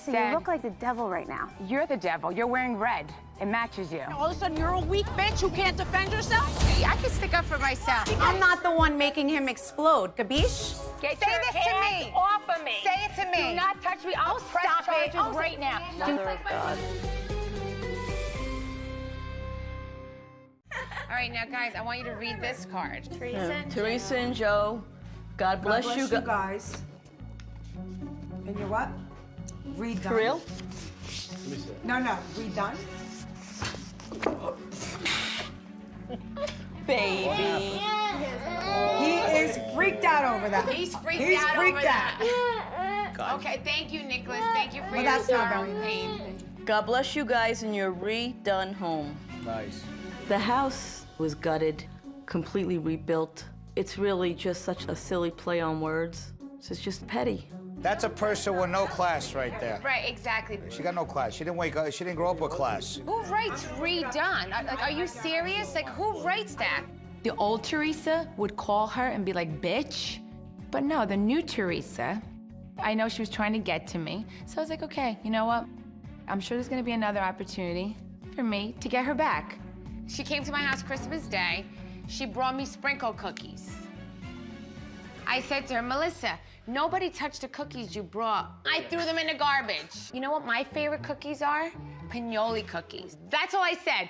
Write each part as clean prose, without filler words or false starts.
Teresa, you look like the devil right now. You're the devil. You're wearing red. It matches you. All of a sudden, you're a weak bitch who can't defend yourself? I can stick up for myself. I'm not the one making him explode, capiche? Say this to me. Off of me. Say it to me. Do not touch me. I'll press stop it. charges right now. Mother of God. All right, now, guys, I want you to read this card. Teresa and Joe, God bless you guys. And you're what? Redone. For real? No, redone. Baby. He is freaked out over that. He's freaked out over that. God. Okay, thank you, Nicholas. Thank you for Well, your that's not sorrow very and nice. pain. God bless you guys in your redone home. Nice. The house was gutted, completely rebuilt. It's really just such a silly play on words. It's just petty. That's a person with no class right there. Right, exactly. She got no class. She didn't wake up. She didn't grow up with class. Who writes redone? Are you serious? Like, who writes that? The old Teresa would call her and be like, bitch. But no, the new Teresa, I know she was trying to get to me. So I was like, okay, you know what? I'm sure there's gonna be another opportunity for me to get her back. She came to my house Christmas Day. She brought me sprinkle cookies. I said to her, Melissa, nobody touched the cookies you brought. I threw them in the garbage. You know what my favorite cookies are? Pinoli cookies. That's all I said.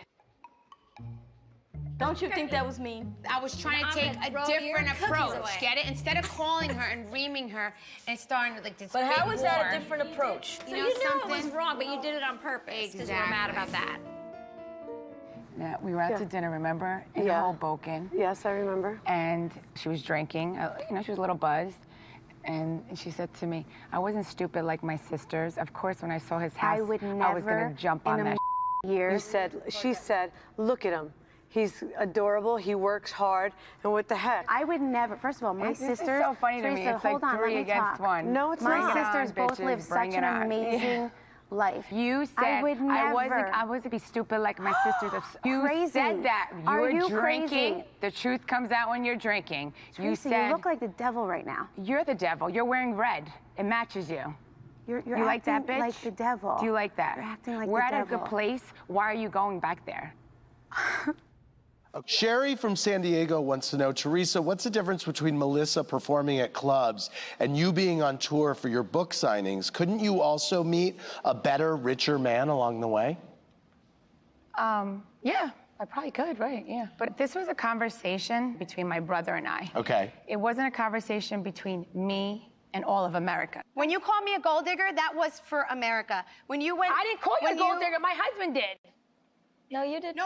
Don't you think that was mean? I was trying to take a different approach. Get it? Instead of calling her and reaming her and starting like this But big how is that war. a different approach? You know something? it was wrong, but you did it on purpose because you were mad about that. Yeah, we were out to dinner, remember? In Hoboken. Yes, I remember. And she was drinking. You know, she was a little buzzed. And she said to me, I wasn't stupid like my sisters. Of course, when I saw his house, I would never, I was going to jump on that. Years. She said, look at him. He's adorable, he works hard, and what the heck? I would never, first of all, my This is sisters. so funny to me. Teresa, It's like hold on, let 3 me against talk. 1. No, it's My not. sisters both bitches, live such bring it an on. amazing life. You said I would never. I wasn't be stupid like my sisters. You Crazy. said that. You Are were you drinking. crazy? The truth comes out when you're drinking. Teresa, you said you look like the devil right now. you're the devil. You're wearing red. It matches you. You're You like that, acting bitch? like the devil. Do you like that? You're acting like We're the at devil. a good place. Why are you going back there? Sherry from San Diego wants to know, Teresa, what's the difference between Melissa performing at clubs and you being on tour for your book signings? Couldn't you also meet a better, richer man along the way? Yeah, I probably could, right, yeah. But this was a conversation between my brother and I. Okay. It wasn't a conversation between me and all of America. When you called me a gold digger, that was for America. When you went... I didn't call you a gold digger. My husband did. No, you did too.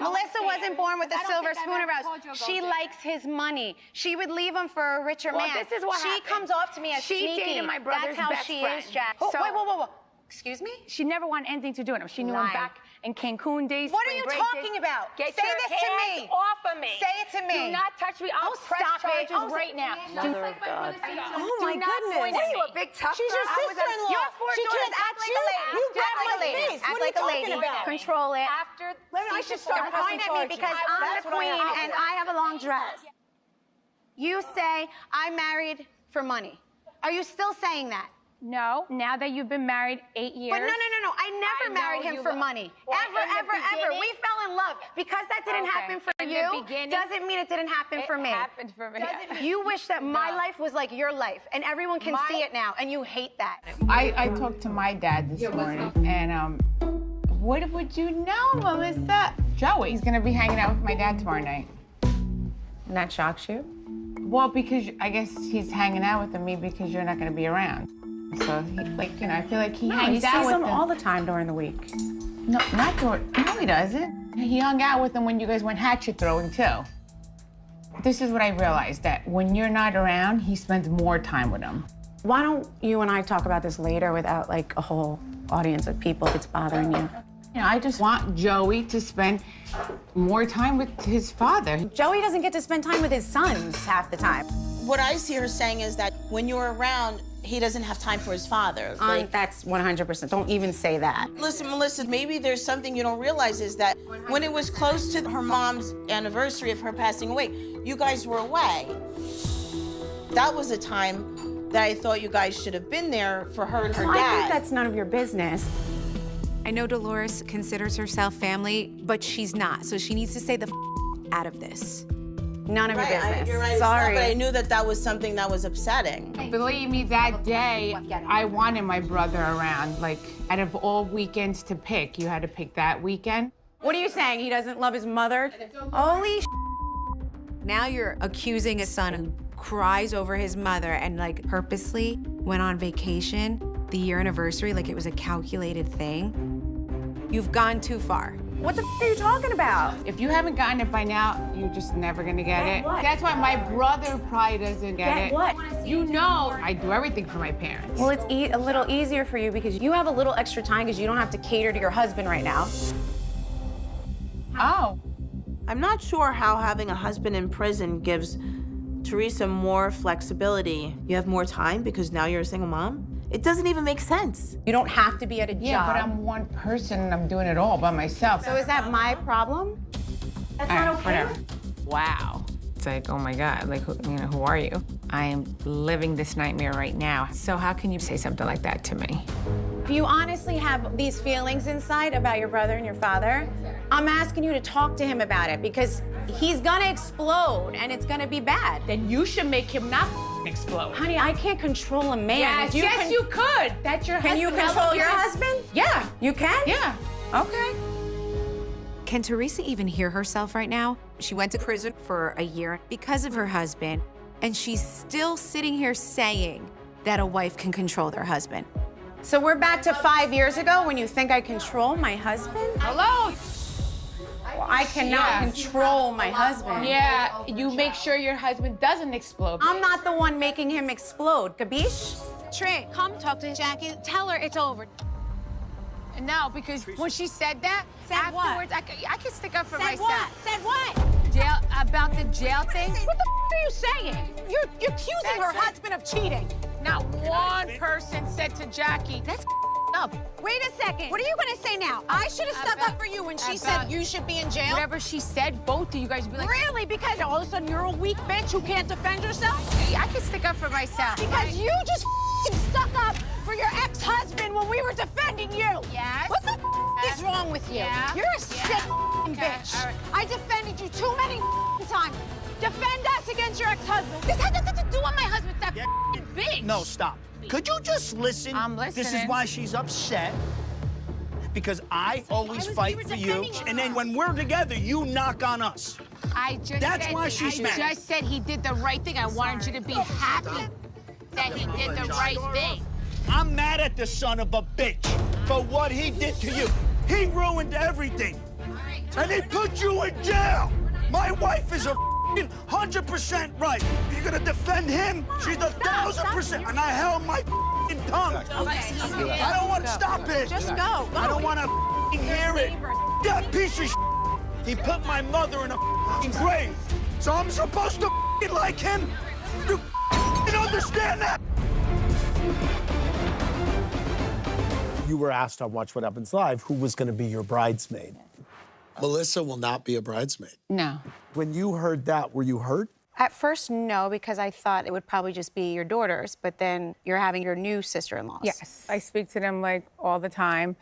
Melissa wasn't born with a silver spoon around. She likes his money. She would leave him for a richer man. This is what she happened. comes off to me as She sneaky. dated my brother's That's how best she friend. is, Jack. So- Wait, whoa. Excuse me? She never wanted anything to do with him. She knew him Lying. back in Cancun days. What are spring you break talking days. about? Get Say your this to hands me. off of me. Say it to me. Do not touch me. I'll press stop it. charges right now. Mother of God. Oh my goodness. What are you, a big tough She's your girl? sister-in-law. Your four She daughters can't act touch like you. a lady. You Act grab like my a lady. face. Act What are like you a talking lady. about? Control it. After Maybe I should start Don't point pressing at me charges. because I'm That's the what I queen have to and do. I have a long dress. You say I'm married for money. Are you still saying that? No, now that you've been married 8 years. But no. I never married him for money. Ever. We fell in love. Because that didn't happen for In the you beginning, doesn't mean it didn't happen for me. It happened for me. You wish that my life was like your life, and everyone can see it now, and you hate that. I talked to my dad this morning, and what would you know, Melissa? Joey's gonna be hanging out with my dad tomorrow night. And that shocks you? Well, because I guess he's hanging out with me because you're not gonna be around. So, I feel like he hangs out with them them all the time during the week. No, not Jordan. No, he doesn't. He hung out with them when you guys went hatchet throwing, too. This is what I realized, that when you're not around, he spends more time with them. Why don't you and I talk about this later without like a whole audience of people if it's bothering you? You know, I just want Joey to spend more time with his father. Joey doesn't get to spend time with his sons half the time. What I see her saying is that when you're around, he doesn't have time for his father. That's 100%. Don't even say that. Listen, Melissa, maybe there's something you don't realize is that when it was close to her mom's anniversary of her passing away, you guys were away. That was a time that I thought you guys should have been there for her and her I dad. think that's none of your business. I know Dolores considers herself family, but she's not. So she needs to stay the out of this. None of your business. You're right. Sorry. But I knew that that was something that was upsetting. Believe me, that day, I wanted my brother around. Like, out of all weekends to pick, you had to pick that weekend. What are you saying? He doesn't love his mother? Holy Now you're accusing a son who cries over his mother and like purposely went on vacation the year anniversary like it was a calculated thing. You've gone too far. What the are you talking about? If you haven't gotten it by now, you're just never gonna get it. What? That's why my brother probably doesn't get it. What? You know I do everything for my parents. Well, it's a little easier for you because you have a little extra time because you don't have to cater to your husband right now. Oh. I'm not sure how having a husband in prison gives Teresa more flexibility. You have more time because now you're a single mom? It doesn't even make sense. You don't have to be at a Yeah, job. but I'm one person and I'm doing it all by myself. So is that my problem? That's All right, not okay. whatever. Wow. It's like, oh my God, like, who are you? I am living this nightmare right now. So how can you say something like that to me? If you honestly have these feelings inside about your brother and your father, I'm asking you to talk to him about it because he's gonna explode and it's gonna be bad. Then you should make him not explode. Honey, I can't control a man. Yes, yes, you could. That's your husband. Can you control your husband? Yeah. You can? Yeah. Okay. Can Teresa even hear herself right now? She went to prison for a year because of her husband, and she's still sitting here saying that a wife can control their husband. So we're back to 5 years ago when you think I control my husband? Hello? Well, I cannot control my husband. Yeah, you make sure your husband doesn't explode. I'm not the one making him explode, capiche? Trey, come talk to Jackie. Tell her it's over. No, because when she said that, afterwards, I could stick up for myself. Said what? Jail, about the jail thing? What the are you saying? You're accusing her husband of cheating. Not one person said to Jackie, that's up. Wait a second. What are you gonna say now? I should have stuck up for you when she said you should be in jail? Whatever she said, both of you guys would be like, Really? Because all of a sudden you're a weak bitch who can't defend yourself? I can stick up for myself. Because you just stuck up for your ex-husband when we were defending you. Yes. What the is wrong with you? Yeah. You're a sick bitch. All right. I defended you too many times. Defend us against your ex-husband. This has nothing to do with my husband, that bitch. No, stop. Could you just listen? I'm listening. This is why she's upset. Because I always fight for you, and then when we're together, you knock on us. That's why she's mad. I just said he did the right thing. I wanted you to be happy that he did the right thing. I'm mad at the son of a bitch for what he did to you. He ruined everything. And he put you in jail. My wife is a 100% right. You're gonna defend him? She's 1,000%. And I held my tongue. I don't want to stop it. Just go. I don't want to hear it. That piece of he put my mother in a grave. So I'm supposed to like him? You understand that? You were asked on Watch What Happens Live who was going to be your bridesmaid. Melissa will not be a bridesmaid. No. When you heard that, were you hurt? At first, no, because I thought it would probably just be your daughters, but then you're having your new sister-in-laws. Yes, I speak to them like all the time.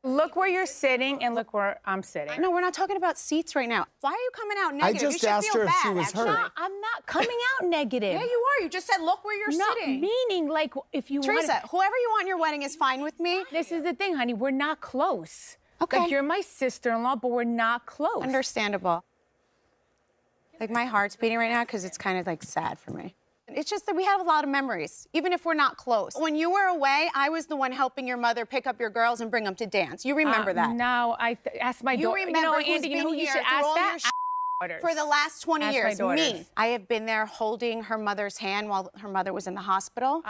Look where you're sitting and look where I'm sitting. No, we're not talking about seats right now. Why are you coming out negative? I just asked her if she was hurt. No, I'm not coming out negative. Yeah, you are. You just said, look where you're sitting. Meaning, like, if you Teresa, whoever you want in your wedding is fine with me. This is the thing, honey. We're not close. Okay. Like, you're my sister-in-law, but we're not close. Understandable. Like, my heart's beating right now because it's kind of, like, sad for me. It's just that we have a lot of memories, even if we're not close. When you were away, I was the one helping your mother pick up your girls and bring them to dance. You remember that? No, I asked my daughter. You remember who's Andy, been who you here should through ask all that? your for the last 20 Ask my years, daughters. me. I have been there holding her mother's hand while her mother was in the hospital.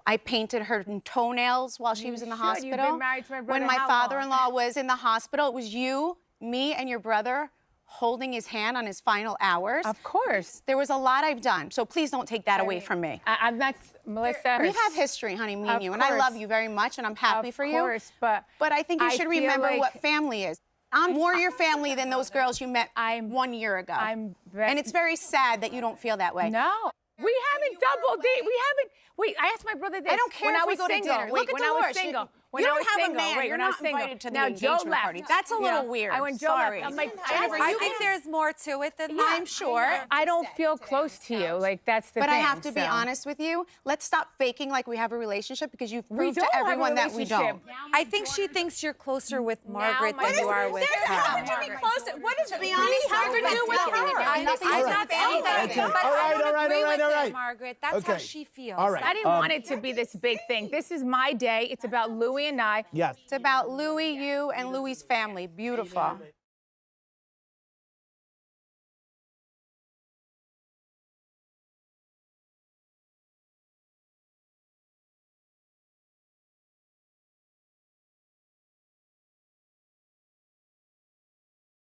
I painted her toenails while she was in the hospital. You've been married to my brother when my how long? father-in-law was in the hospital, it was you, me, and your brother holding his hand on his final hours. Of course. There was a lot I've done, so please don't take that away from me. I'm not, Melissa. We have history, honey, me and you, and I love you very much, and I'm happy for you. Of course, but I think you should feel remember like what family is. I'm more your family than those girls you met 1 year ago. And it's very sad that you don't feel that way. No. We haven't double date. We haven't. Wait, I asked my brother this. I don't care when if I we was go to single. dinner. Wait, Look at when I was Dolores. single. When You I don't was have a single. man. Wait, You're when I was not single. invited to the now Joe engagement left. party. That's a little weird. When Joe Sorry. left, I'm like, I think there's more to it than that. I'm sure. I don't feel close to you. Like, that's the But thing. I have to be so. honest with you. Let's stop faking like we have a relationship because you've We proved don't to have a everyone that we don't. I think she thinks you're closer with Margaret than you are with How her. could you be close? What is, to be honest, how could you with her? I'm not saying that, Okay. but I don't agree with all it, right. Margaret. That's how Okay. she feels. All right. I didn't want it to be this big thing. This is my day. It's about Louis and I. Yes. It's about Louis, you, and Louis's family. Beautiful.